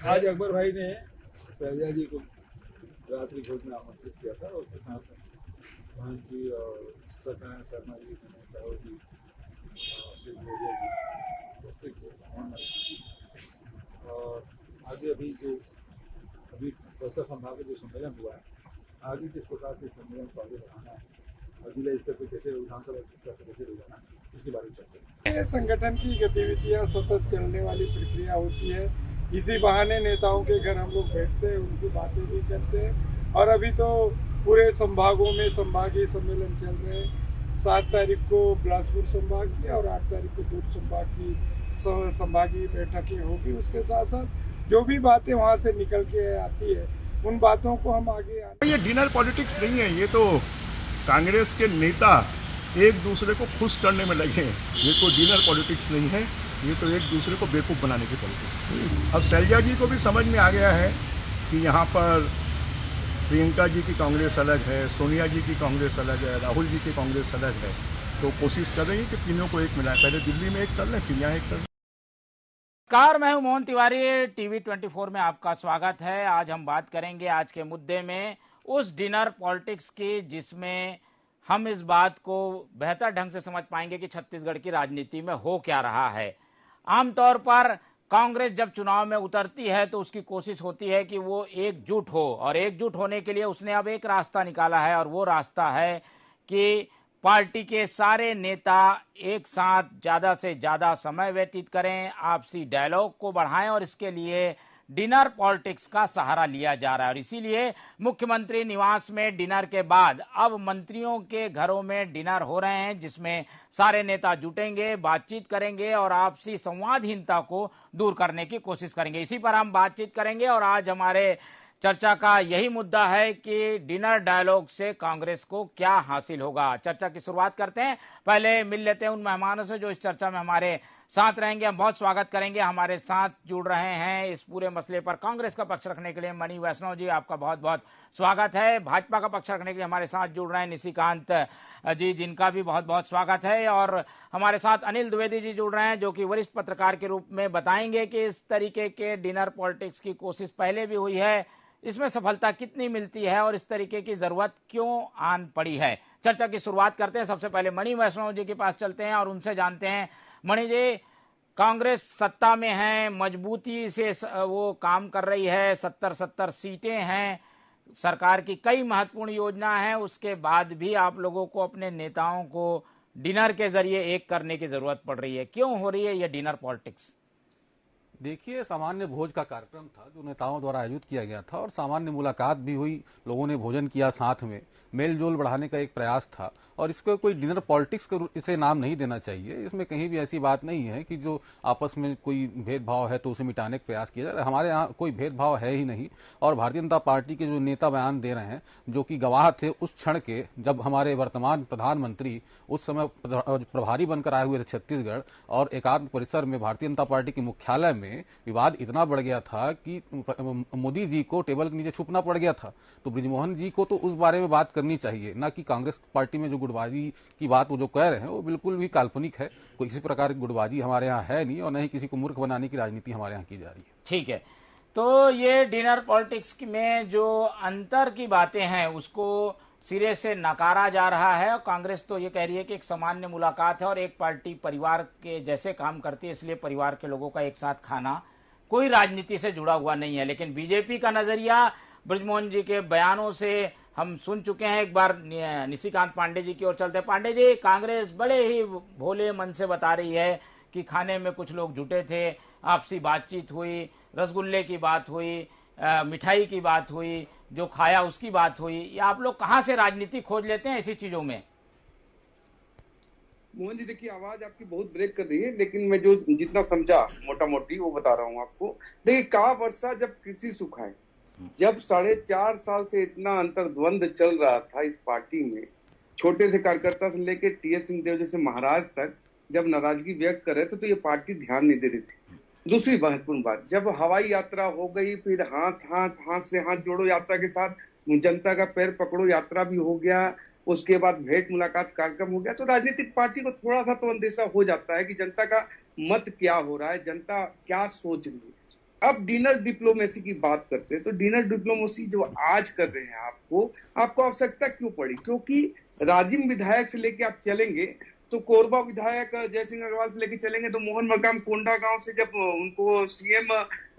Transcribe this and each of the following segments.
आज अकबर भाई ने शैलजा जी को रात्रि भोज में आमंत्रित किया था और उसके साथ मोहन जी और सत्यनारायण शर्मा जी साहू जी श्री भोजिया जी उपस्थित थे और आगे अभी बस्तर संभाग का जो सम्मेलन हुआ है आगे किस प्रकार के सम्मेलन को आगे बढ़ाना है और जिला स्तर पर कैसे विधानसभा स्तर पर कैसे ले जाना है इसके बारे में चर्चा करें। संगठन की गतिविधियां सतत चलने वाली प्रक्रिया होती है। इसी बहाने नेताओं के घर हम लोग बैठते हैं, उनसे बातें भी करते हैं और अभी तो पूरे संभागों में संभागीय सम्मेलन चल रहे हैं। 7 तारीख को बिलासपुर संभाग की और 8 तारीख को दुर्ग संभाग की संभागीय बैठकें होगी। उसके साथ साथ जो भी बातें वहाँ से निकल के आती है उन बातों को हम आगे ये डिनर पॉलिटिक्स नहीं है, ये तो कांग्रेस के नेता एक दूसरे को खुश करने में लगे हैं। ये कोई डिनर पॉलिटिक्स नहीं है, ये तो एक दूसरे को बेवकूफ़ बनाने की पॉलिटिक्स है। अब शैलजा जी को भी समझ में आ गया है कि यहाँ पर प्रियंका जी की कांग्रेस अलग है, सोनिया जी की कांग्रेस अलग है, राहुल जी की कांग्रेस अलग है, तो कोशिश कर रही है कि तीनों को एक मिलाएं। पहले दिल्ली में एक कर लें, फिर यहाँ एक कर लें। नमस्कार, मैं हूं मोहन तिवारी। टीवी 24 में आपका स्वागत है। आज हम बात करेंगे आज के मुद्दे में उस डिनर पॉलिटिक्स की जिसमें हम इस बात को बेहतर ढंग से समझ पाएंगे कि छत्तीसगढ़ की राजनीति में हो क्या रहा है। आमतौर पर कांग्रेस जब चुनाव में उतरती है तो उसकी कोशिश होती है कि वो एकजुट हो और एकजुट होने के लिए उसने अब एक रास्ता निकाला है और वो रास्ता है कि पार्टी के सारे नेता एक साथ ज्यादा से ज्यादा समय व्यतीत करें, आपसी डायलॉग को बढ़ाएं और इसके लिए डिनर पॉलिटिक्स का सहारा लिया जा रहा है। और इसीलिए मुख्यमंत्री निवास में डिनर के बाद अब मंत्रियों के घरों में डिनर हो रहे हैं जिसमें सारे नेता जुटेंगे, बातचीत करेंगे और आपसी संवादहीनता को दूर करने की कोशिश करेंगे। इसी पर हम बातचीत करेंगे और आज हमारे चर्चा का यही मुद्दा है कि डिनर डायलॉग से कांग्रेस को क्या हासिल होगा। चर्चा की शुरुआत करते हैं। पहले मिल लेते हैं उन मेहमानों से जो इस चर्चा में हमारे साथ रहेंगे। हम बहुत स्वागत करेंगे। हमारे साथ जुड़ रहे हैं इस पूरे मसले पर कांग्रेस का पक्ष रखने के लिए मणि वैष्णव जी, आपका बहुत बहुत स्वागत है। भाजपा का पक्ष रखने के लिए हमारे साथ जुड़ रहे हैं निशिकांत जी, जिनका भी बहुत बहुत स्वागत है। और हमारे साथ अनिल द्विवेदी जी जुड़ रहे हैं जो कि वरिष्ठ पत्रकार के रूप में बताएंगे कि इस तरीके के डिनर पॉलिटिक्स की कोशिश पहले भी हुई है, इसमें सफलता कितनी मिलती है और इस तरीके की जरूरत क्यों आन पड़ी है। चर्चा की शुरुआत करते हैं। सबसे पहले मणि वैष्णव जी के पास चलते हैं और उनसे जानते हैं। मणि जी, कांग्रेस सत्ता में है, मजबूती से वो काम कर रही है, 70 सीटें हैं, सरकार की कई महत्वपूर्ण योजना है, उसके बाद भी आप लोगों को अपने नेताओं को डिनर के जरिए एक करने की जरूरत पड़ रही है। क्यों हो रही है ये डिनर पॉलिटिक्स? देखिए, सामान्य भोज का कार्यक्रम था जो नेताओं द्वारा आयोजित किया गया था और सामान्य मुलाकात भी हुई, लोगों ने भोजन किया, साथ में मेल जोल बढ़ाने का एक प्रयास था और इसको कोई डिनर पॉलिटिक्स का इसे नाम नहीं देना चाहिए। इसमें कहीं भी ऐसी बात नहीं है कि जो आपस में कोई भेदभाव है तो उसे मिटाने का प्रयास किया जाए। हमारे यहाँ कोई भेदभाव है ही नहीं और भारतीय जनता पार्टी के जो नेता बयान दे रहे हैं, जो कि गवाह थे उस क्षण के जब हमारे वर्तमान प्रधानमंत्री उस समय प्रभारी बनकर आए हुए थे छत्तीसगढ़ और एकात्म परिसर में भारतीय जनता पार्टी के मुख्यालय में विवाद इतना बढ़ गया था कि मोदी जी को टेबल के नीचे छुपना पड़ गया था। तो बृजमोहन जी को तो उस बारे में बात करनी चाहिए, ना कि कांग्रेस पार्टी में जो गुटबाजी की बात वो जो कह रहे हैं वो बिल्कुल भी काल्पनिक है। कोई किसी प्रकार की गुटबाजी हमारे यहाँ है नहीं और न ही किसी को मूर्ख बनाने की राजनीति हमारे यहाँ की जा रही है। ठीक है, तो ये डिनर पॉलिटिक्स में जो अंतर की बातें हैं उसको सिरे से नकारा जा रहा है और कांग्रेस तो ये कह रही है कि एक सामान्य मुलाकात है और एक पार्टी परिवार के जैसे काम करती है, इसलिए परिवार के लोगों का एक साथ खाना कोई राजनीति से जुड़ा हुआ नहीं है। लेकिन बीजेपी का नजरिया बृजमोहन जी के बयानों से हम सुन चुके हैं। एक बार निशिकांत पांडे जी की ओर चलते हैं। पांडे जी, कांग्रेस बड़े ही भोले मन से बता रही है कि खाने में कुछ लोग जुटे थे, आपसी बातचीत हुई, रसगुल्ले की बात हुई, मिठाई की बात हुई, जो खाया उसकी बात हुई। ये आप लोग कहां से राजनीति खोज लेते हैं ऐसी चीजों में? मोहन जी, देखिए आवाज आपकी बहुत ब्रेक कर रही है, लेकिन मैं जो जितना समझा मोटा मोटी वो बता रहा हूँ आपको। देखिए, कहा वर्षा जब कृषि सुखाए, जब 4.5 साल से इतना अंतर्द्वंद चल रहा था इस पार्टी में, छोटे से कार्यकर्ता से लेके टीएस सिंहदेव जैसे महाराज तक जब नाराजगी व्यक्त कर रहे थे तो ये पार्टी ध्यान नहीं दे रही थी। दूसरी महत्वपूर्ण बात, जब हवाई यात्रा हो गई, फिर हाथ से हाथ जोड़ो यात्रा के साथ जनता का पैर पकड़ो यात्रा भी हो गया, उसके बाद भेंट मुलाकात कार्यक्रम हो गया, तो राजनीतिक पार्टी को थोड़ा सा तो अंदेशा हो जाता है कि जनता का मत क्या हो रहा है, जनता क्या सोच रही है। अब डिनर डिप्लोमेसी की बात करते हैं तो डिनर डिप्लोमेसी जो आज कर रहे हैं आपको आवश्यकता क्यों पड़ी? क्योंकि राजिम विधायक से लेके आप चलेंगे तो कोरबा विधायक जयसिंह अग्रवाल से लेके चलेंगे तो मोहन मकाम कोंडा गांव से जब उनको सीएम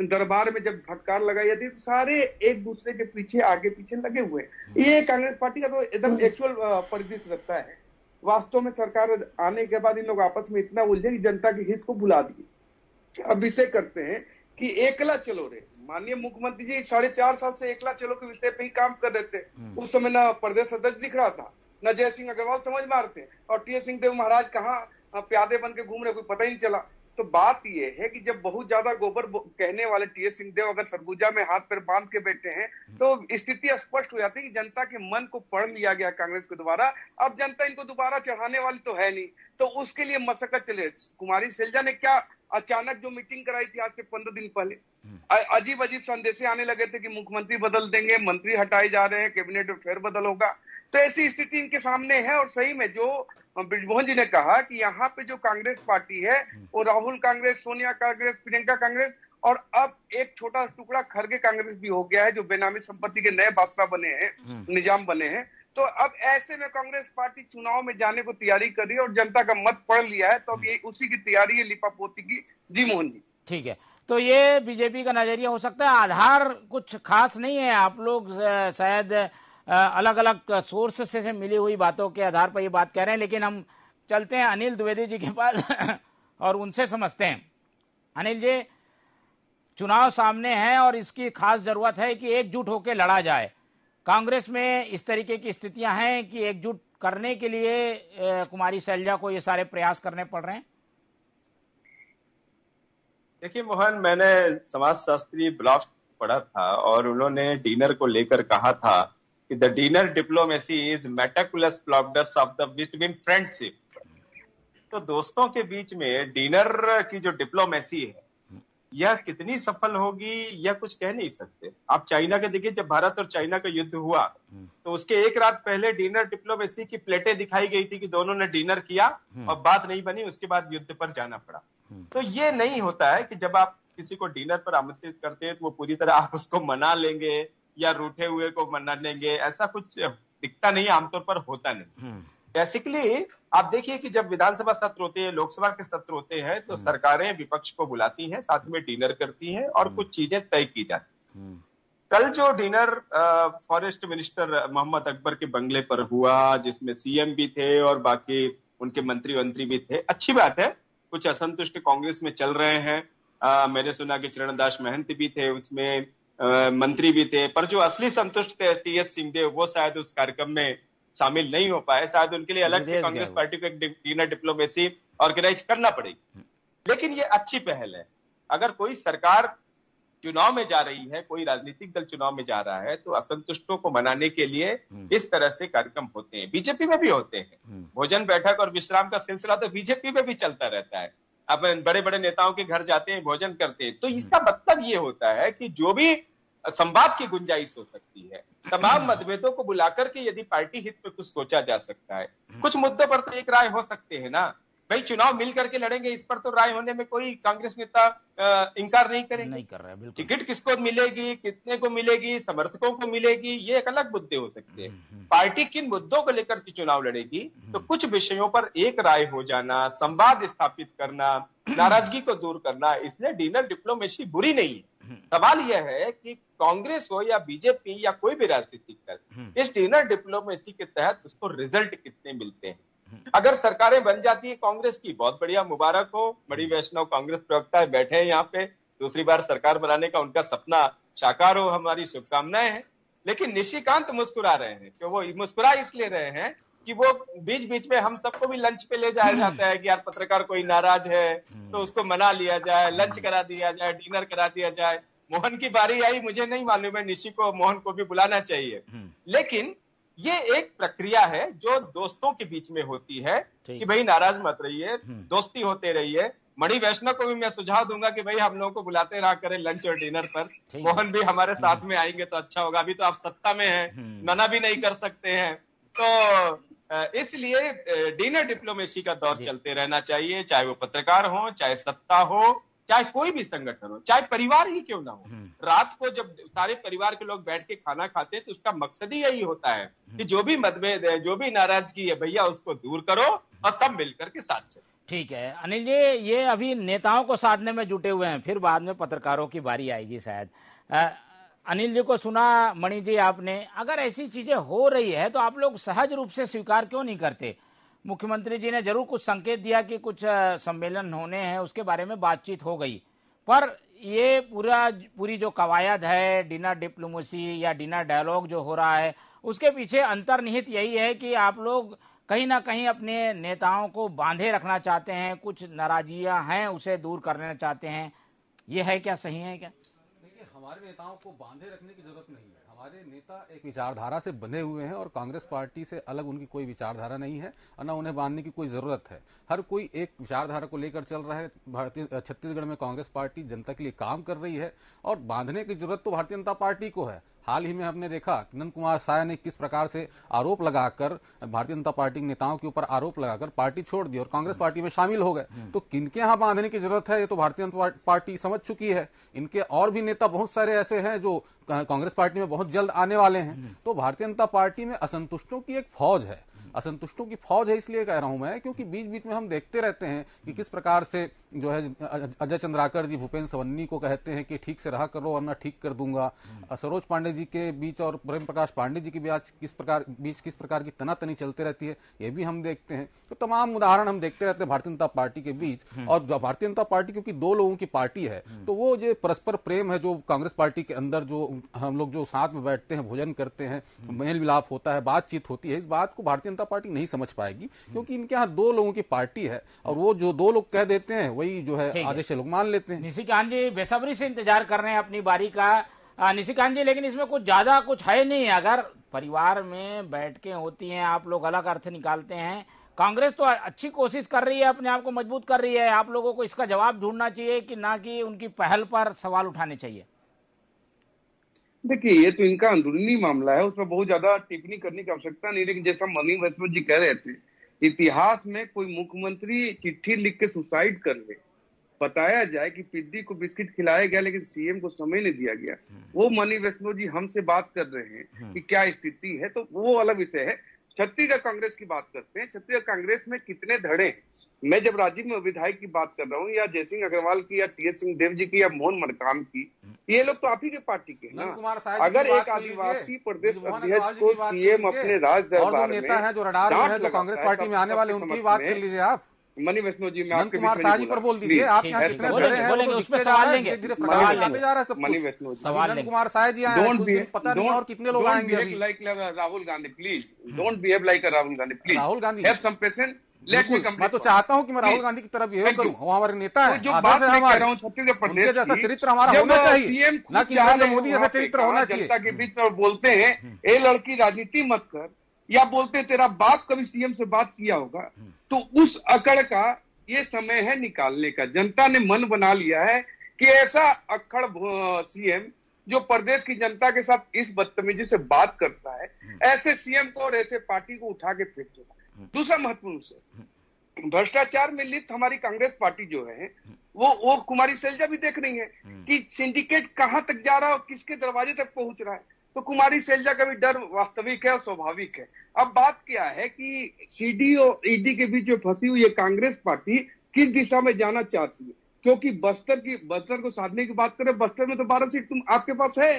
दरबार में जब फटकार लगाई जाती है तो सारे एक दूसरे के पीछे आगे पीछे लगे हुए हैं। ये कांग्रेस पार्टी का तो एकदम एक्चुअल परिदृश्य रखता है। वास्तव में सरकार आने के बाद इन लोग आपस में इतना उलझे कि जनता के हित को भुला दिए। अब विषय करते हैं कि एकला चलो रे। माननीय मुख्यमंत्री जी 4.5 साल से एकला चलो के विषय पे ही काम कर रहे थे। उस समय ना प्रदेश अध्यक्ष दिख रहा था, न जयसिंह अग्रवाल समझ मारते, और टी.एस. सिंहदेव महाराज कहाँ प्यादे बन के घूम रहे, कोई पता ही नहीं चला। तो बात ये है कि जब बहुत ज्यादा गोबर कहने वाले टी.एस. सिंहदेव अगर सरगुजा में हाथ पैर बांध के बैठे हैं तो स्थिति स्पष्ट हो जाती है कि जनता के मन को पढ़ लिया गया कांग्रेस के द्वारा। अब जनता इनको दोबारा चढ़ाने वाली तो है नहीं, तो उसके लिए मशक्कत चले। कुमारी शैलजा ने क्या अचानक जो मीटिंग कराई थी आज से 15 दिन पहले, अजीब अजीब संदेश आने लगे थे कि मुख्यमंत्री बदल देंगे, मंत्री हटाए जा रहे हैं, कैबिनेट में फेरबदल होगा। तो ऐसी स्थिति इनके सामने है। और सही में जो बृजमोहन जी ने कहा कि यहाँ पे जो कांग्रेस पार्टी है वो राहुल कांग्रेस, सोनिया कांग्रेस, प्रियंका कांग्रेस और अब एक छोटा टुकड़ा खरगे कांग्रेस भी हो गया है, जो बेनामी संपत्ति के नए बादशाह बने हैं, निजाम बने हैं। तो अब ऐसे में कांग्रेस पार्टी चुनाव में जाने को तैयारी कर रही है और जनता का मत पड़ लिया है। तो अब ये उसी की तैयारी है लिपापोती की। जी मोहन जी, ठीक है, तो ये बीजेपी का नजरिया हो सकता है। आधार कुछ खास नहीं है, आप लोग शायद अलग अलग सोर्स से मिली हुई बातों के आधार पर ये बात कह रहे हैं। लेकिन हम चलते हैं अनिल द्विवेदी जी के पास और उनसे समझते हैं। अनिल जी, चुनाव सामने है और इसकी खास जरूरत है कि एकजुट होकर लड़ा जाए। कांग्रेस में इस तरीके की स्थितियां हैं कि एकजुट करने के लिए कुमारी शैलजा को ये सारे प्रयास करने पड़ रहे हैं। देखिए मोहन, मैंने समाजशास्त्री ब्लॉग पढ़ा था और उन्होंने डिनर को लेकर कहा था कि the dinner diplomacy is meticulous plugged of the between friendship. तो दोस्तों के बीच में डिनर की जो डिप्लोमेसी है यह कितनी सफल होगी यह कुछ कह नहीं सकते। आप चाइना के देखिए, जब भारत और चाइना का युद्ध हुआ तो उसके एक रात पहले डिनर डिप्लोमेसी की प्लेटें दिखाई गई थी कि दोनों ने डिनर किया और बात नहीं बनी, उसके बाद युद्ध पर जाना पड़ा। तो ये नहीं होता है कि जब आप किसी को डिनर पर आमंत्रित करते हैं तो वो पूरी तरह आप उसको मना लेंगे या रूठे हुए को मना लेंगे, ऐसा कुछ दिखता नहीं, आमतौर पर होता नहीं। बेसिकली आप देखिए कि जब विधानसभा सत्र होते हैं, लोकसभा के सत्र होते हैं तो सरकारें विपक्ष को बुलाती हैं, साथ में डिनर करती हैं और कुछ चीजें तय की जाती हैं। कल जो dinner forest minister Mohammad Akbar के बंगले पर हुआ, जिसमें सीएम भी थे और बाकी उनके मंत्री भी थे, अच्छी बात है। कुछ असंतुष्ट कांग्रेस में चल रहे हैं। मैंने सुना कि चरणदास महंत भी थे उसमें, मंत्री भी थे, पर जो असली संतुष्ट थे टी.एस. सिंहदेव, वो शायद उस कार्यक्रम में शामिल नहीं हो पाए। शायद उनके लिए अलग से कांग्रेस पार्टी को एक डिनर डिप्लोमेसी ऑर्गेनाइज करना पड़ेगी। लेकिन ये अच्छी पहल है। अगर कोई सरकार चुनाव में जा रही है, कोई राजनीतिक दल चुनाव में जा रहा है, तो असंतुष्टों को मनाने के लिए इस तरह से कार्यक्रम होते हैं। बीजेपी में भी होते हैं, भोजन बैठक और विश्राम का सिलसिला तो बीजेपी में भी चलता रहता है। अब बड़े बड़े नेताओं के घर जाते हैं, भोजन करते हैं। तो इसका मतलब ये होता है कि जो भी संवाद की गुंजाइश हो सकती है, तमाम मतभेदों को बुलाकर के यदि पार्टी हित में कुछ सोचा जा सकता है, कुछ मुद्दों पर तो एक राय हो सकते हैं ना भाई, चुनाव मिल करके लड़ेंगे, इस पर तो राय होने में कोई कांग्रेस नेता इंकार नहीं करेंगे। नहीं कर रहा है, बिल्कुल। टिकट किसको मिलेगी, कितने को मिलेगी, समर्थकों को मिलेगी, ये एक अलग मुद्दे हो सकते हैं। पार्टी किन मुद्दों को लेकर के चुनाव लड़ेगी, तो कुछ विषयों पर एक राय हो जाना, संवाद स्थापित करना, नाराजगी को दूर करना, इसलिए डिनर डिप्लोमेसी बुरी नहीं है। सवाल यह है कि कांग्रेस हो या बीजेपी या कोई भी राजनीतिक दल, इस डिनर डिप्लोमेसी के तहत उसको रिजल्ट कितने मिलते हैं। अगर सरकारें बन जाती है कांग्रेस की, बहुत बढ़िया, मुबारक हो। बड़ी वैष्णव कांग्रेस प्रवक्ता बैठे हैं यहाँ पे, दूसरी बार सरकार बनाने का उनका सपना साकार हो, हमारी शुभकामनाएं हैं। लेकिन निशिकांत मुस्कुरा रहे हैं, कि वो मुस्कुरा इसलिए रहे हैं कि वो बीच बीच में हम सबको भी लंच पे ले जाया जाता है कि यार पत्रकार कोई नाराज है तो उसको मना लिया जाए, लंच करा दिया जाए, डिनर करा दिया जाए। मोहन की बारी आई, मुझे नहीं मालूम है, निशी को, मोहन को भी बुलाना चाहिए। लेकिन ये एक प्रक्रिया है जो दोस्तों के बीच में होती है कि भाई नाराज मत रहिए, दोस्ती होते रहिए। मणि वैष्णव को भी मैं सुझाव दूंगा कि भाई हम लोगों को बुलाते रहा करें लंच और डिनर पर, मोहन भी हमारे साथ में आएंगे तो अच्छा होगा। अभी तो आप सत्ता में हैं, मना भी नहीं कर सकते हैं, तो इसलिए डिनर डिप्लोमेसी का दौर चलते रहना चाहिए, चाहे वो पत्रकार हो, चाहे सत्ता हो, चाहे कोई भी संगठन हो, चाहे परिवार ही क्यों ना हो, रात को जब सारे परिवार के लोग बैठ के खाना खाते हैं तो उसका मकसद ही यही होता है कि जो भी मतभेद है, जो भी नाराजगी है भैया, उसको दूर करो और सब मिलकर के साथ चलो। ठीक है अनिल जी, ये अभी नेताओं को साधने में जुटे हुए हैं, फिर बाद में पत्रकारों की बारी आएगी शायद। अनिल जी को सुना, मणि जी आपने, अगर ऐसी चीजें हो रही है तो आप लोग सहज रूप से स्वीकार क्यों नहीं करते? मुख्यमंत्री जी ने जरूर कुछ संकेत दिया कि कुछ सम्मेलन होने हैं, उसके बारे में बातचीत हो गई, पर ये पूरी जो कवायद है, डिनर डिप्लोमेसी या डिनर डायलॉग जो हो रहा है, उसके पीछे अंतर्निहित यही है कि आप लोग कहीं ना कहीं अपने नेताओं को बांधे रखना चाहते हैं, कुछ नाराजियां हैं उसे दूर करना चाहते हैं। ये है क्या, सही है क्या? देखिए, हमारे नेताओं को बांधे रखने की जरूरत नहीं है। हमारे नेता एक विचारधारा से बंधे हुए हैं और कांग्रेस पार्टी से अलग उनकी कोई विचारधारा नहीं है और न उन्हें बांधने की कोई जरूरत है। हर कोई एक विचारधारा को लेकर चल रहा है। छत्तीसगढ़ में कांग्रेस पार्टी जनता के लिए काम कर रही है और बांधने की जरूरत तो भारतीय जनता पार्टी को है। हाल ही में हमने देखा नंद कुमार साय ने किस प्रकार से आरोप लगाकर, भारतीय जनता पार्टी के नेताओं के ऊपर आरोप लगाकर पार्टी छोड़ दी और कांग्रेस पार्टी में शामिल हो गए। तो किनके यहाँ बांधने की जरूरत है, ये तो भारतीय जनता पार्टी समझ चुकी है। इनके और भी नेता बहुत सारे ऐसे हैं जो कांग्रेस पार्टी में बहुत जल्द आने वाले हैं। तो भारतीय जनता पार्टी में असंतुष्टों की एक फौज है, असंतुष्टों की फौज है। इसलिए कह रहा हूं मैं, क्योंकि बीच बीच में हम देखते रहते हैं कि किस प्रकार से जो है अजय चंद्राकर जी भूपेन्द्र सवन्नी को कहते हैं कि ठीक से रहा करो वरना ठीक कर दूंगा। सरोज पांडे जी के बीच और प्रेम प्रकाश पांडे जी के बीच किस प्रकार की तनातनी चलते रहती है, ये भी हम देखते हैं। तो तमाम उदाहरण हम देखते रहते हैं भारतीय जनता पार्टी के बीच। और भारतीय जनता पार्टी क्योंकि दो लोगों की पार्टी है, तो वो जो परस्पर प्रेम है, जो कांग्रेस पार्टी के अंदर जो हम लोग जो साथ में बैठते हैं, भोजन करते हैं, मेल मिलाप होता है, बातचीत होती है, इस बात को भारतीय जनता पार्टी नहीं समझ पाएगी, क्योंकि इनके यहाँ दो लोगों की पार्टी है और वो जो दो लोग कह देते हैं वही जो है आदेश लोग मान लेते हैं। निशिकांत जी बेसब्री से इंतजार कर रहे हैं अपनी बारी का। निशिकांत जी, लेकिन इसमें कुछ ज्यादा कुछ है नहीं। अगर परिवार में बैठकें होती हैं, आप लोग अलग अर्थ निकालते हैं, कांग्रेस तो अच्छी कोशिश कर रही है, अपने आप को मजबूत कर रही है, आप लोगों को इसका जवाब ढूंढना चाहिए कि ना कि उनकी पहल पर सवाल उठाने चाहिए? देखिए, ये तो इनका अंदरूनी मामला है, उसमें बहुत ज्यादा टिप्पणी करने की आवश्यकता नहीं। लेकिन जैसा मनी वैष्णव जी कह रहे थे, इतिहास में कोई मुख्यमंत्री चिट्ठी लिख के सुसाइड कर ले, बताया जाए कि पिद्दी को बिस्किट खिलाया गया लेकिन सीएम को समय नहीं दिया गया, वो मनी वैष्णव जी हमसे बात कर रहे हैं कि क्या स्थिति है, तो वो अलग विषय है। छत्तीसगढ़ कांग्रेस की बात करते हैं। छत्तीसगढ़ कांग्रेस में कितने धड़े हैं? मैं जब राजीव में विधायक की बात कर रहा हूँ, या जयसिंह अग्रवाल की, या टी.एस. सिंहदेव जी की, या मोहन मरकाम की, ये लोग तो आप ही के पार्टी के ना। अगर एक आदिवासी प्रदेश अध्यक्ष को सीएम अपने राज दरबार में नेता है जो रडार में है, जो कांग्रेस पार्टी में आने वाले, उनकी बात कर लीजिए आप। मनी वैष्णव जी, मैं आपके कुमार साजी पर बोल दीजिए, आप यहाँ कितने धड़े हैं बोलेंगे, उस पर सवाल लेंगे। मनी वैष्णव जी, नंद कुमार साय जी आए हैं, पता नहीं और कितने लोग आएंगे अभी। Like Rahul Gandhi, please don't behave like Rahul Gandhi, please. Rahul Gandhi, have some patience, let me complete. मैं तो चाहता हूँ कि मैं राहुल गांधी की तरफ बिहेव करूँ, वो हमारे नेता है, जो बात मैं कह रहा हूँ छत्तीसगढ़ प्रदेश जैसा चरित्र हमारा होना चाहिए, ना कि नरेंद्र मोदी जैसा चरित्र होना चाहिए। जनता के बीच में बोलते हैं ए लड़की राजनीति मत कर, या बोलते हैं तेरा बाप कभी सीएम से बात किया होगा, तो उस अकड़ का ये समय है निकालने का। जनता ने मन बना लिया है कि ऐसा अक्खड़ सीएम जो प्रदेश की जनता के साथ इस बदतमीजी से बात करता है, ऐसे सीएम को और ऐसे पार्टी को उठा के फेंक देना। दूसरा महत्वपूर्ण विषय, भ्रष्टाचार में लिप्त हमारी कांग्रेस पार्टी जो है, वो कुमारी सैलजा भी देख रही है कि सिंडिकेट कहां तक जा रहा है और किसके दरवाजे तक पहुंच रहा है। तो कुमारी सैलजा का भी डर वास्तविक है और स्वाभाविक है। अब बात क्या है कि सीडी और ईडी के बीच जो फंसी हुई है कांग्रेस पार्टी, किस दिशा में जाना चाहती है? क्योंकि बस्तर को साधने की बात करें, बस्तर में तो 12 सीट तुम आपके पास है,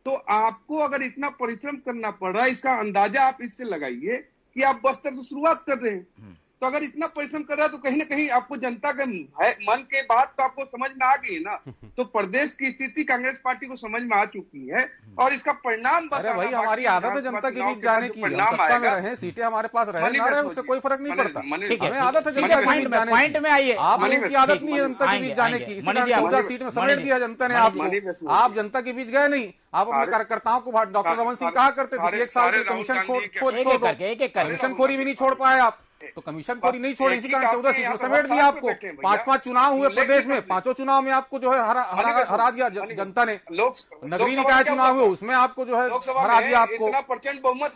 तो आपको अगर इतना परिश्रम करना पड़ रहा है, इसका अंदाजा आप इससे लगाइए कि आप बस्तर से शुरुआत कर रहे हैं। तो अगर इतना परिश्रम कर रहा है तो कहीं ना कहीं आपको जनता के मन के बात तो आपको समझ में आ गई है ना। तो प्रदेश की स्थिति कांग्रेस पार्टी को समझ में आ चुकी है और इसका परिणाम बस भाई हमारी आदत है जनता के बीच जाने की, सत्ता में रहे, सीटें हमारे पास रहे ना रहे, उससे कोई फर्क नहीं पड़ता। हमें आदत है जनता के बीच जाने पॉइंट में आइए। आप लोगों की आदत नहीं है जनता के बीच जाने की, 14 सीट में समेट दिया जनता ने आपको। आप जनता के बीच गए नहीं, आप अपने कार्यकर्ताओं को, डॉक्टर रमन सिंह कहा करते थे 1 साल की कमीशन कमीशन खोरी भी नहीं छोड़ पाए आप, तो कमीशन खोरी नहीं छोड़ी, इसी कारण 14 सीट में समेट दिया आपको। 5 चुनाव हुए प्रदेश में, 5 चुनाव में आपको जो है हरा दिया जनता ने। नगरीय निकाय चुनाव हुए उसमें आपको जो है हरा दिया आपको।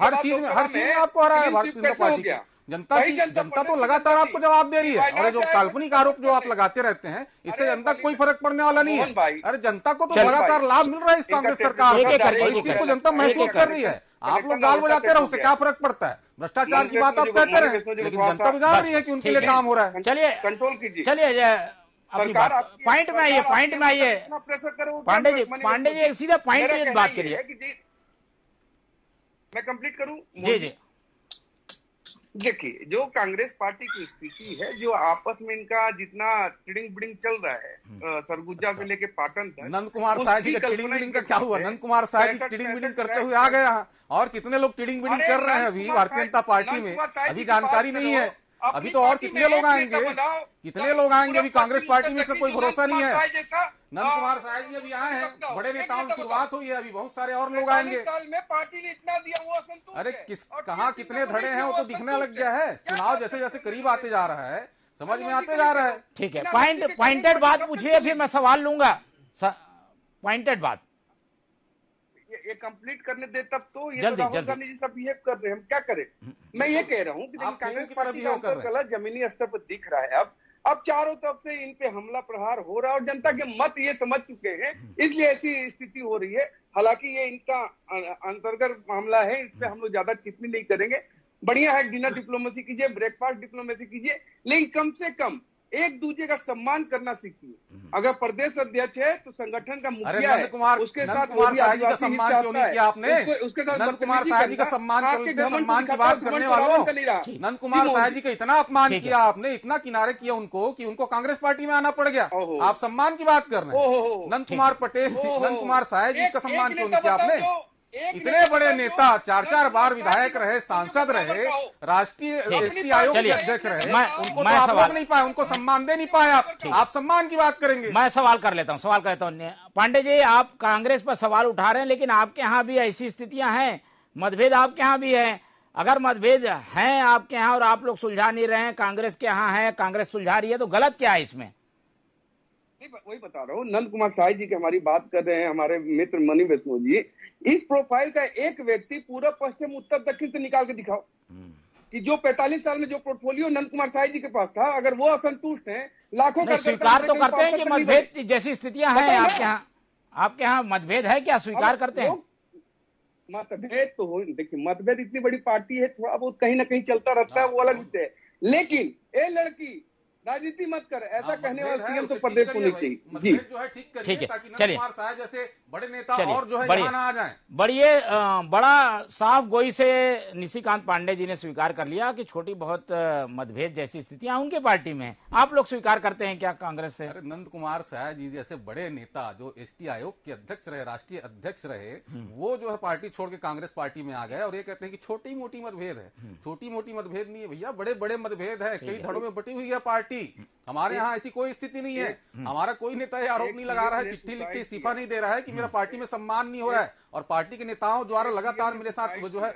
हर चीज में आपको हरा है भारतीय जनता पार्टी। जनता वही जनता तो प्रदर्शन लगातार करती आपको जवाब दे रही है। है। और ये जो चाहे काल्पनिक आरोप जो आप लगाते रहते हैं, इससे अरे जनता को कोई मोहन फर्क पड़ने वाला नहीं मोहन भाई, है। अरे जनता को तो चलो लगातार भाई, लाभ मिल रहा है इस इनका कांग्रेस टेक्निकल सरकार से, एक-एक और एक-एक इस चीज को करके जनता महसूस एक-एक कर रही है। आप लोग गाल बजाते रहो, उससे क्या फर्क पड़ता है? भ्रष्टाचार की बात आप कहते रहे, लेकिन जनता तो जान रही है कि उनके ठीक लिए है। काम हो रहा है। चलिए कंट्रोल कीजिए। चलिए अपनी सरकार बात आपकी- पॉइंट में आइए, सरकार पॉइंट आपके में आइए। ऊपर इतना प्रेशर करे, वो पांडे जी, मनी पांडे बच्चों जी सीधा पॉइंट मेरा पे कहना बात ये करिए। है कि मैं कंप्लीट करूं? जी जी देखिए, जो कांग्रेस पार्टी की स्थिति है, जो आपस में इनका जितना टिडिंग बिडिंग चल रहा है सरगुजा से लेके पाटन तक, नंद कुमार साह जी का टिडिंग बिडिंग का क्या हुआ? नंद कुमार साह जी टिडिंग बिडिंग करते हुए आ गए यहाँ, और कितने लोग टिडिंग बिडिंग कर रहे हैं अभी भारतीय जनता पार्टी में, अभी जानकारी नहीं है। अभी तो और कितने लोग आएंगे, कितने लोग आएंगे अभी कांग्रेस पार्टी में, इसका कोई भरोसा नहीं है। नंद कुमार साह जी अभी आए हैं, बड़े नेताओं की शुरुआत हुई है, अभी बहुत सारे और लोग आएंगे। साल में पार्टी ने इतना दिया, वो असंतुष्ट अरे है। किस और कहाँ टीएमसी कितने को धड़े नहीं हैं वो दिया, तो वो दिखने असंतुष्ट लग गया है। क्या चुनाव कर जैसे जैसे सकते करीब आते जा रहा है, समझ में आते जा रहा है। ठीक है, पॉइंटेड बात पूछिए, फिर मैं सवाल लूंगा। पॉइंटेड बात ये कंप्लीट करने दे, तब तो ये जल्दी, तो राहुल जल्दी। गांधी जी सब बिहेव कर रहे हैं, हम क्या करें? मैं ये कह रहा हूँ कि आप कांग्रेस किसी की तरह पार्टी का behave कर अंतर रहे कलह जमीनी स्तर पर दिख रहा है। अब चारों तरफ से इन पे हमला प्रहार हो रहा है और जनता के मत ये समझ चुके हैं, इसलिए ऐसी स्थिति हो रही है। हालांकि ये इनका अंतर्गत मामला है, इस पे हम लोग ज्यादा टिप्पणी नहीं करेंगे। बढ़िया है, डिनर डिप्लोमेसी कीजिए, ब्रेकफास्ट डिप्लोमेसी कीजिए, लेकिन कम से कम एक दूसरे का सम्मान करना सीखिए। अगर प्रदेश अध्यक्ष है तो संगठन का अरे मुखिया नंद कुमार, है, उसके नंद साथ कुमार वो भी साह जी का आदिवासी सम्मान हिस्सा क्यों आता नहीं है। किया आपने? उसके साथ नंद कुमार साह जी का सम्मान आपके करते, घमंड सम्मान की दिखाता बात है, करने घमंड वालों, कर नहीं रहा। नंद कुमार जी, साह मोदी। जी का इतना अपमान ठीक है। किया आपने, इतना किनारे किया उनको कि उनको कांग्रेस पार्टी में आना पड़ गया। ओहो। आप सम्मान की बात कर रहे ओहो। हैं। नंद कुमार पटेल, ओहो। नंद कुमार साह जी का एक सम्मान क्यों नेता नहीं किया बताओ आपने? जो- एक इतने बड़े बताओ नेता, जो 4-4 बार विधायक अपनी रहे, सांसद पार्टी रहे, का हो। राष्ट्रीय ठीक। एसटी आयोग के चलिए, अध्यक्ष रहे, मैं- उनको तो मैं आप सवाल- लोग नहीं पाए, उनको सम्मान दे नहीं पाए आप सम्मान की बात करेंगे। मैं सवाल कर लेता हूं। पांडे जी, आप कांग्रेस पर सवाल उठा रहे हैं, लेकिन आपके यहाँ भी ऐसी स्थितियां हैं, मतभेद आपके यहाँ भी है। अगर मतभेद हैं आपके यहाँ और आप लोग सुलझा नहीं रहे हैं, कांग्रेस के यहाँ है, कांग्रेस सुलझा रही है, तो गलत क्या है इसमें? वही बता रहा हूँ, नंद कुमार साह जी की हमारी बात कर रहे हैं, हमारे मित्र मनी वैष्णव जी। इस प्रोफाइल का एक व्यक्ति पूर्व पश्चिम उत्तर दक्षिण से निकाल के दिखाओ कि जो 45 साल में जो पोर्टफोलियो नंद कुमार साह जी के पास था, अगर वो असंतुष्ट हैं, लाखों नहीं, स्वीकार तो करते हैं कि मतभेद जैसी स्थितियां हैं आपके यहाँ मतभेद है क्या? स्वीकार करते हैं? मतभेद तो हो, देखिए मतभेद इतनी बड़ी पार्टी है, थोड़ा बहुत कहीं ना कहीं चलता रहता है, वो अलग विषय है। लेकिन ए लड़की राजनीति मत कर, ऐसा कहने वाला सीएम तो प्रदेश को नहीं चाहिए जी। जो है ठीक ठीक है, ताकि नंद चलिए। कुमार साह जैसे बड़े नेता चलिए, और जो है बढ़िए। यहाँ ना आ जाएं। बढ़िए, बड़ा साफ गोई से निशिकांत पांडे जी ने स्वीकार कर लिया कि छोटी बहुत मतभेद जैसी स्थितियां उनके पार्टी में हैं। आप लोग स्वीकार करते हैं क्या कांग्रेस से? अरे नंद कुमार साह जी जैसे बड़े नेता जो एसटी आयोग के अध्यक्ष रहे, राष्ट्रीय अध्यक्ष रहे, वो जो है पार्टी छोड़ के कांग्रेस पार्टी में आ गए और ये कहते हैं कि छोटी मोटी मतभेद है। छोटी मोटी मतभेद नहीं है भैया, बड़े बड़े मतभेद है, कई धड़ों में बटी हुई है पार्टी। हमारे यहाँ ऐसी कोई स्थिति नहीं है। हमारा कोई नेता ये आरोप नहीं लगा रहा है, चिट्ठी लिख के इस्तीफा नहीं दे रहा है कि मेरा पार्टी में सम्मान नहीं हो रहा है, और पार्टी के नेताओं द्वारा लगातार मेरे साथ जो है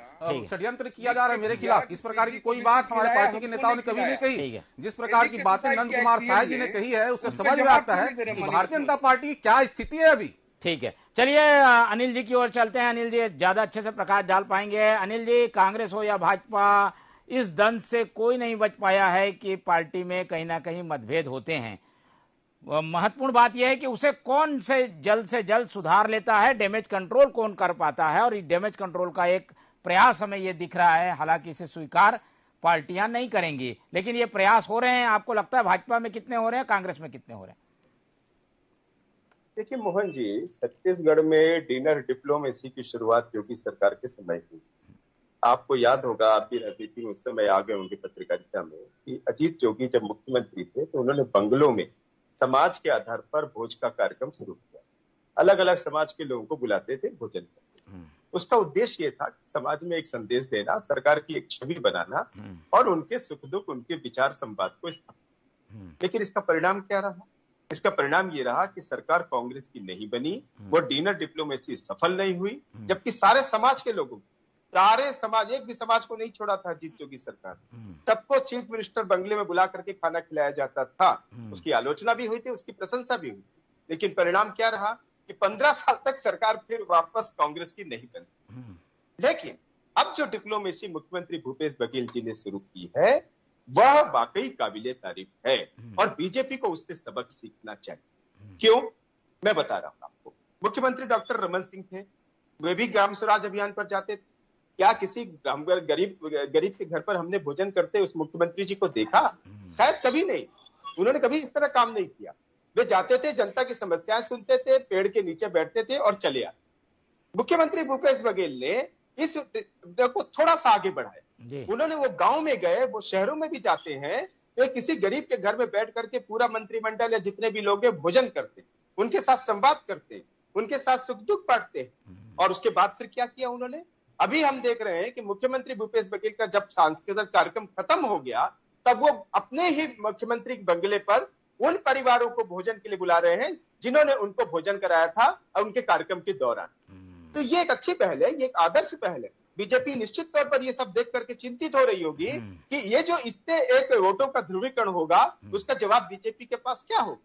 षड्यंत्र किया जा रहा है मेरे खिलाफ। इस प्रकार की कोई बात हमारे पार्टी के नेताओं ने कभी नहीं कही। जिस प्रकार की बातें नंद कुमार साह जी ने कही है, उससे समझ में आता है कि भारतीय जनता पार्टी की क्या स्थिति है अभी। ठीक है, चलिए अनिल जी की ओर चलते हैं। अनिल जी ज्यादा अच्छे से प्रकाश डाल पाएंगे। अनिल जी, कांग्रेस हो या भाजपा, इस दंश से कोई नहीं बच पाया है कि पार्टी में कहीं ना कहीं मतभेद होते हैं। महत्वपूर्ण बात यह है कि उसे कौन से जल्द सुधार लेता है, डैमेज कंट्रोल कौन कर पाता है, और इस डैमेज कंट्रोल का एक प्रयास हमें ये दिख रहा है। हालांकि इसे स्वीकार पार्टियां नहीं करेंगी, लेकिन ये प्रयास हो रहे हैं। आपको लगता है भाजपा में कितने हो रहे हैं, कांग्रेस में कितने हो रहे हैं? देखिए मोहन जी, छत्तीसगढ़ में डिनर डिप्लोमेसी की शुरुआत योगी सरकार के समय हुई। आपको याद होगा, आप भी राजनीति में उस समय आ गए उनकी पत्रकारिता में, कि अजीत जोगी जब मुख्यमंत्री थे तो उन्होंने बंगलों में समाज के आधार पर भोज का कार्यक्रम शुरू किया। अलग अलग समाज के लोगों को बुलाते थे, भोजन करते थे। उसका उद्देश्य ये था कि समाज में एक संदेश देना, सरकार की एक छवि बनाना और उनके सुख दुख, उनके विचार संवाद को स्थापित। लेकिन इसका परिणाम क्या रहा? इसका परिणाम ये रहा कि सरकार कांग्रेस की नहीं बनी, वो डिनर डिप्लोमेसी सफल नहीं हुई, जबकि सारे समाज के लोगों, सारे समाज, एक भी समाज को नहीं छोड़ा था अजीत जोगी सरकार। सबको चीफ मिनिस्टर बंगले में बुला करके खाना खिलाया जाता था। उसकी आलोचना भी हुई थी, उसकी प्रशंसा भी हुई थी, लेकिन परिणाम क्या रहा कि 15 साल तक सरकार फिर वापस कांग्रेस की नहीं बनी। लेकिन अब जो डिप्लोमेसी मुख्यमंत्री भूपेश बघेल जी ने शुरू की है वह वाकई काबिले तारीफ है और बीजेपी को उससे सबक सीखना चाहिए। क्यों? मैं बता रहा हूं आपको। मुख्यमंत्री डॉक्टर रमन सिंह थे, वे भी ग्राम स्वराज अभियान पर जाते थे। क्या किसी गरीब के घर पर हमने भोजन करते उस मुख्यमंत्री जी को देखा? शायद कभी नहीं। उन्होंने कभी इस तरह काम नहीं किया। वे जाते थे, जनता की समस्याएं सुनते थे, पेड़ के नीचे बैठते थे और चले आते। मुख्यमंत्री भूपेश बघेल ने इस को थोड़ा सा आगे बढ़ाया। उन्होंने वो गांव में गए, वो शहरों में भी जाते हैं, तो किसी गरीब के घर में बैठ करके पूरा मंत्रिमंडल या जितने भी लोग हैं भोजन करते, उनके साथ संवाद करते, उनके साथ सुख दुख बांटते। और उसके बाद फिर क्या किया उन्होंने? अभी हम देख रहे हैं कि मुख्यमंत्री भूपेश बघेल का जब सांस्कृतिक कार्यक्रम खत्म हो गया तब वो अपने ही मुख्यमंत्री बंगले पर उन परिवारों को भोजन के लिए बुला रहे हैं जिन्होंने उनको भोजन कराया था उनके कार्यक्रम के दौरान। तो ये एक अच्छी पहल है, ये एक आदर्श पहल है। बीजेपी निश्चित तौर पर ये सब देख करके चिंतित हो रही होगी कि ये जो इससे एक वोटों का ध्रुवीकरण होगा उसका जवाब बीजेपी के पास क्या होगा।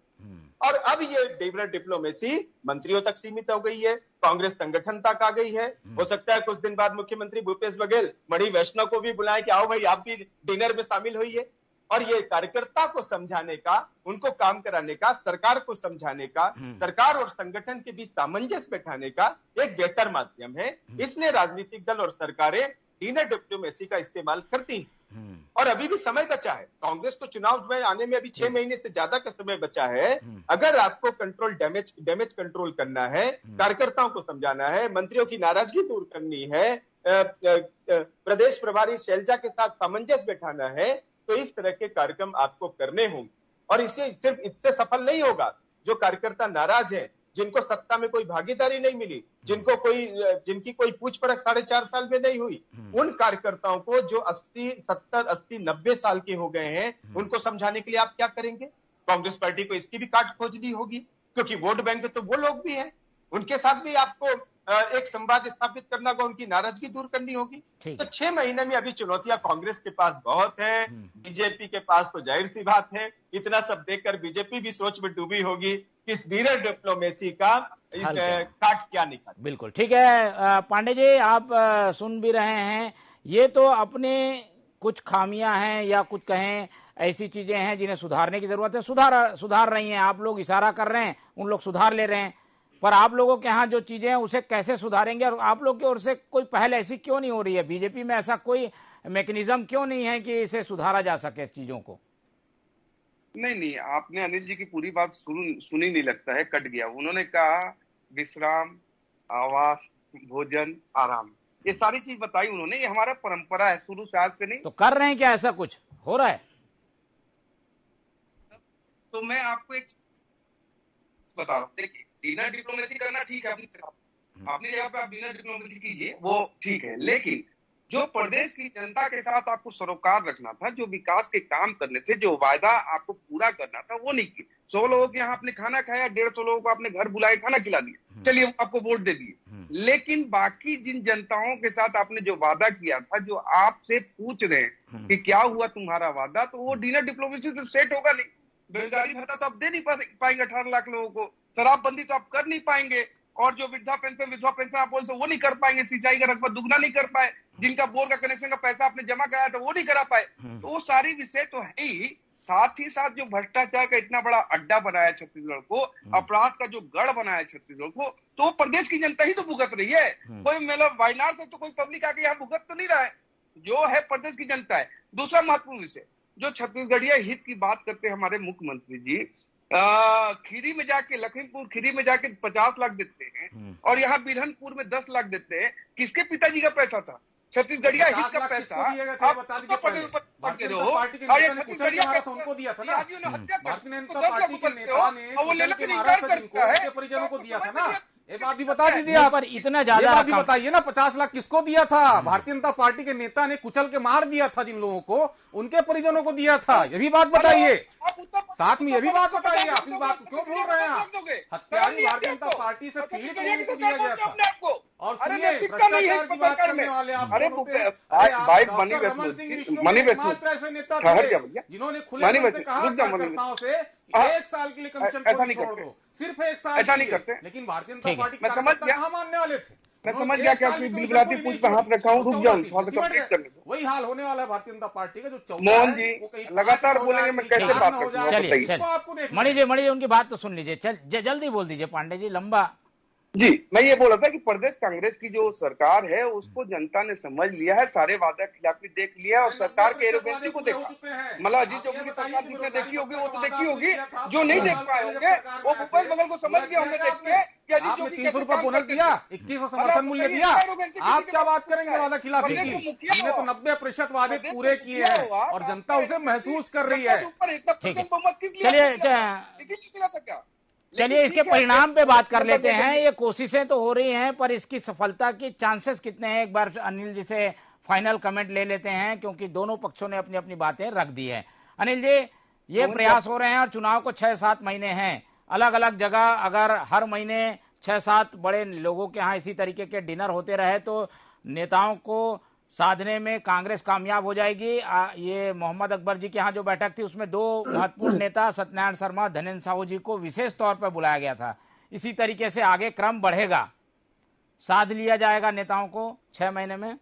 और अब ये डिप्लोमेसी मंत्रियों तक सीमित हो गई है, कांग्रेस संगठन तक आ गई है। हो सकता है कुछ दिन बाद मुख्यमंत्री भूपेश बघेल मणि वैष्णव को भी बुलाएं कि आओ भाई आप भी डिनर में शामिल होइए। और ये कार्यकर्ता को समझाने का, उनको काम कराने का, सरकार को समझाने का, सरकार और संगठन के बीच सामंजस्य बैठाने का एक बेहतर माध्यम है। इसलिए राजनीतिक दल और सरकारें डिनर डिप्लोमेसी का इस्तेमाल करती हैं। और अभी भी समय बचा है। कांग्रेस को चुनाव में आने में अभी 6 महीने से ज्यादा का समय बचा है। अगर आपको डैमेज कंट्रोल करना है, कार्यकर्ताओं को समझाना है, मंत्रियों की नाराजगी दूर करनी है, प्रदेश प्रभारी शैलजा के साथ सामंजस्य बैठाना है, तो इस तरह के कार्यक्रम आपको करने होंगे। और इसे सिर्फ इससे सफल नहीं होगा। जो कार्यकर्ता नाराज हैं, जिनको सत्ता में कोई भागीदारी नहीं मिली, जिनकी कोई पूछ परख 4.5 साल में नहीं हुई, उन कार्यकर्ताओं को जो 80, 70, 80, 90 साल के हो गए हैं, उनको समझाने के लिए आप क्या करेंगे? कांग्रेस पार्टी को इसकी भी काट खोजनी होगी, क्योंकि वोट बैंक तो वो लोग भी हैं। उनके साथ भी आपको एक संवाद स्थापित करना होगा, उनकी नाराजगी दूर करनी होगी। तो 6 महीने में अभी चुनौतियां कांग्रेस के पास बहुत है, बीजेपी के पास तो जाहिर सी बात है। इतना सब देखकर बीजेपी भी सोच में डूबी होगी कि इस डिनर डिप्लोमेसी का इस काट क्या निकाले। बिल्कुल ठीक है पांडे जी, आप सुन भी रहे हैं। ये तो अपने कुछ खामियां हैं या कुछ कहें ऐसी चीजें हैं जिन्हें सुधारने की जरूरत है, सुधार रही हैं। आप लोग इशारा कर रहे हैं, उन लोग सुधार ले रहे हैं, पर आप लोगों के यहाँ जो चीजें हैं उसे कैसे सुधारेंगे? और आप लोग की ओर से कोई पहल ऐसी क्यों नहीं हो रही है? बीजेपी में ऐसा कोई मैकेनिज्म क्यों नहीं है कि इसे सुधारा जा सके, इस चीजों को? नहीं, आपने अनिल जी की पूरी बात सुनी नहीं लगता है, कट गया। उन्होंने कहा विश्राम, आवास, भोजन, आराम, ये सारी चीज बताई उन्होंने। ये हमारा परंपरा है, शुरू से आज से नहीं। तो कर रहे हैं क्या? ऐसा कुछ हो रहा है? तो मैं आपको एक बता रहा हूँ, देखिए डिनर डिप्लोमेसी करना ठीक है, अपनी जगह पे आप डिनर डिप्लोमेसी कीजिए, वो ठीक है। लेकिन जो प्रदेश की जनता के साथ आपको सरोकार रखना था, जो विकास के काम करने थे, जो वायदा आपको पूरा करना था, वो नहीं किया। 100 लोगों के यहाँ आपने खाना खाया, 150 लोगों को आपने घर बुलाए, खाना खिला दिया, चलिए आपको वोट दे दिए। लेकिन बाकी जिन जनताओं के साथ आपने जो वादा किया था, जो आपसे पूछ रहे हैं कि क्या हुआ तुम्हारा वादा, तो वो डिनर डिप्लोमेसी तो सेट होगा नहीं। बेरोजगारी भत्ता तो आप दे नहीं पाएंगे 18 लाख लोगों को, शराबबंदी तो आप कर नहीं पाएंगे, और जो विधवा पेंशन आप बोलते वो नहीं कर पाएंगे, सिंचाई का रकबा दुगना नहीं कर पाए, जिनका बोर का कनेक्शन का पैसा आपने जमा कराया था वो नहीं करा पाए। तो वो सारी विषय तो है ही। साथ ही साथ जो भ्रष्टाचार का इतना बड़ा अड्डा बनाया छत्तीसगढ़ को, अपराध का जो गढ़ बनाया छत्तीसगढ़ को, तो प्रदेश की जनता ही तो भुगत रही है। कोई मतलब वायनाड से तो कोई पब्लिक आके यहाँ भुगत तो नहीं रहा है, जो है प्रदेश की जनता है। दूसरा महत्वपूर्ण विषय, जो छत्तीसगढ़िया हित की बात करते हैं हमारे मुख्यमंत्री जी, खीरी में जाके, लखीमपुर खीरी में जाके 50 लाख देते हैं और यहाँ बिरहनपुर में 10 लाख देते हैं। किसके पिताजी का पैसा था? छत्तीसगढ़िया हित का पैसा आप पटेल पढ़ते रहो, और ये छत्तीसगढ़िया उनको दिया था ना, भारतीय जनता पार्टी के नेता ने वो लेने का इनकार करता है, परिजनों को दिया था ना। ये बात भी बता दीजिए आप, पर इतना ज्यादा बात भी बताइए ना, 50 लाख किसको दिया था? भारतीय जनता पार्टी के नेता ने कुचल के मार दिया था जिन लोगों को, उनके परिजनों को दिया था। ये भी बात बताइए, साथ में ये भी बात बताइए। आप इस बात को क्यों भूल रहे हैं? हत्यारी भारतीय जनता पार्टी से पीड़ित लोगों को दिया गया था। और सुनिए, भ्रष्टाचार की बात करने वाले आप ऐसे नेता जिन्होंने खुले मन से कहा कार्यकर्ताओं से 1 साल के लिए कमीशन छोड़ दो, सिर्फ 1 साल, ऐसा नहीं करते। लेकिन भारतीय जनता पार्टी कहाँ मानने वाले थे? मैं समझ गया कि आपकी बिलबुलाती पूछ पे हाथ रखा हूँ, रुक जाऊँ थोड़ा सा कंप्लीट करने दो। वही हाल होने वाला है भारतीय जनता पार्टी का, जो 14 मोहन जी है, वो कहीं लगातार 5 हो बोलेंगे, जाए, मैं कहीं कैसे 4 बात हो करूँ? जाए। चलिए इसको आपको देखना मणि जी उनकी बात तो सुन लीजिए। जल्दी बोल दीजिए पांडे जी, लंबा। जी, मैं ये बोल रहा था कि प्रदेश कांग्रेस की जो सरकार है उसको जनता ने समझ लिया है, सारे वादा खिलाफी देख लिया है और सरकार के एरोगेंसी को देखा। मतलब अजीत जोगी की सरकार जिसने देखी होगी वो तो देखी होगी, जो नहीं देख पाए होंगे वो भूपेश बघेल को समझ गया हमने देख के कि अजीत आपने जोगी 300 कैसे रुपए काम बोनस करते दिया, थे। 2100 समर्थन मूल्य दिया। आप क्या बात करेंगे वादा खिलाफी की? हमने तो 90% वादे पूरे किए हैं और जनता उसे महसूस कर रही है। ठीक है, चलिए इसके परिणाम पे बात कर लेते हैं। ये कोशिशें तो हो रही हैं, पर इसकी सफलता की चांसेस कितने हैं? एक बार अनिल जी से फाइनल कमेंट ले लेते हैं, क्योंकि दोनों पक्षों ने अपनी अपनी बातें रख दी है। अनिल जी, ये प्रयास हो रहे हैं और चुनाव को 6-7 महीने हैं। अलग अलग जगह अगर हर महीने 6-7 बड़े लोगों के यहाँ इसी तरीके के डिनर होते रहे तो नेताओं को साधने में कांग्रेस कामयाब हो जाएगी। ये मोहम्मद अकबर जी के यहाँ जो बैठक थी उसमें 2 महत्वपूर्ण नेता सत्यनारायण शर्मा, धनेन्द्र साहू जी को विशेष तौर पर बुलाया गया था। इसी तरीके से आगे क्रम बढ़ेगा, साध लिया जाएगा नेताओं को 6 महीने में।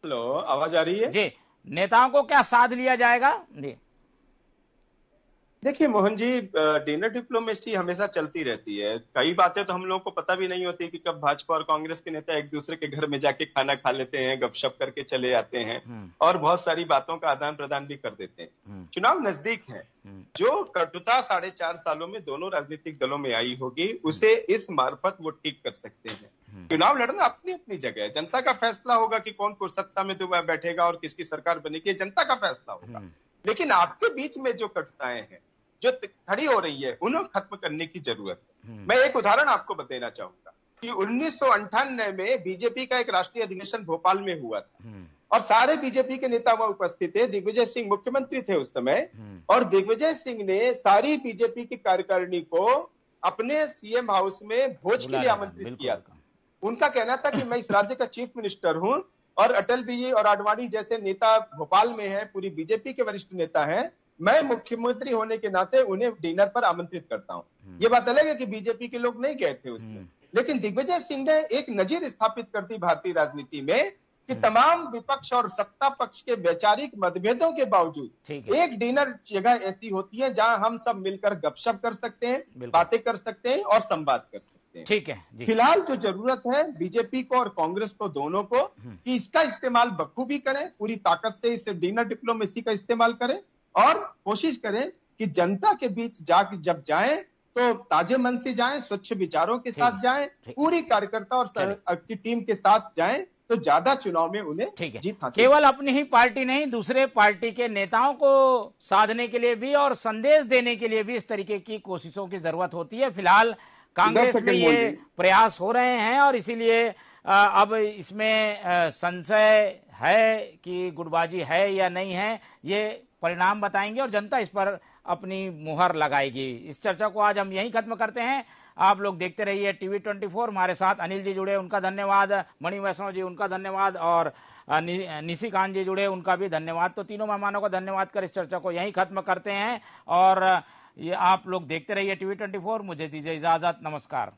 हेलो, आवाज आ रही है जी? नेताओं को क्या साध लिया जाएगा जी? देखिए मोहन जी, डिनर डिप्लोमेसी हमेशा चलती रहती है। कई बातें तो हम लोगों को पता भी नहीं होती कि कब भाजपा और कांग्रेस के नेता एक दूसरे के घर में जाके खाना खा लेते हैं, गपशप करके चले आते हैं और बहुत सारी बातों का आदान प्रदान भी कर देते हैं। चुनाव नजदीक है, जो कटुता 4.5 सालों में दोनों राजनीतिक दलों में आई होगी उसे इस मार्फत वो ठीक कर सकते हैं। चुनाव लड़ना अपनी अपनी जगह है, जनता का फैसला होगा कि कौन को सत्ता में दोबारा बैठेगा और किसकी सरकार बनेगी, जनता का फैसला होगा। लेकिन आपके बीच में जो कटुताएं हैं जो खड़ी हो रही है उन्हें खत्म करने की जरूरत है। मैं एक उदाहरण आपको बताना चाहूंगा कि 1998 में बीजेपी का एक राष्ट्रीय अधिवेशन भोपाल में हुआ था और सारे बीजेपी के नेता वहां उपस्थित थे। दिग्विजय सिंह मुख्यमंत्री थे उस समय और दिग्विजय सिंह ने सारी बीजेपी की कार्यकारिणी को अपने सीएम हाउस में भोज के लिए आमंत्रित किया था। उनका कहना था कि मैं इस राज्य का चीफ मिनिस्टर हूं और अटल जी और आडवाणी जैसे नेता भोपाल में है, पूरी बीजेपी के वरिष्ठ नेता हैं, मैं मुख्यमंत्री होने के नाते उन्हें डिनर पर आमंत्रित करता हूं। ये बात अलग है कि बीजेपी के लोग नहीं गए थे उसमें, लेकिन दिग्विजय सिंह ने एक नजीर स्थापित कर दी भारतीय राजनीति में कि तमाम विपक्ष और सत्ता पक्ष के वैचारिक मतभेदों के बावजूद एक डिनर जगह ऐसी होती है जहां हम सब मिलकर गपशप कर सकते हैं, बातें कर सकते हैं और संवाद कर सकते हैं। ठीक है। फिलहाल जो जरूरत है बीजेपी को और कांग्रेस को दोनों को कि इसका इस्तेमाल बखूबी करें, पूरी ताकत से इस डिनर डिप्लोमेसी का इस्तेमाल करें और कोशिश करें कि जनता के बीच जब जाएं तो ताजे मन से जाएं, स्वच्छ विचारों के साथ जाएं, पूरी कार्यकर्ता और की टीम के साथ जाएं तो ज्यादा चुनाव में उन्हें जीत हासिल। केवल अपनी ही पार्टी नहीं, दूसरे पार्टी के नेताओं को साधने के लिए भी और संदेश देने के लिए भी इस तरीके की कोशिशों की जरूरत होती है। फिलहाल कांग्रेस में ये प्रयास हो रहे हैं और इसीलिए अब इसमें संशय है कि गुटबाजी है या नहीं है, ये परिणाम बताएंगे और जनता इस पर अपनी मुहर लगाएगी। इस चर्चा को आज हम यहीं खत्म करते हैं। आप लोग देखते रहिए टीवी 24। हमारे साथ अनिल जी जुड़े, उनका धन्यवाद। मणि वैष्णव जी, उनका धन्यवाद। और निशिकांत जी जुड़े, उनका भी धन्यवाद। तो तीनों मेहमानों का धन्यवाद कर इस चर्चा को यहीं खत्म करते हैं और ये आप लोग देखते रहिए टीवी 24। मुझे दीजिए इजाजत, नमस्कार।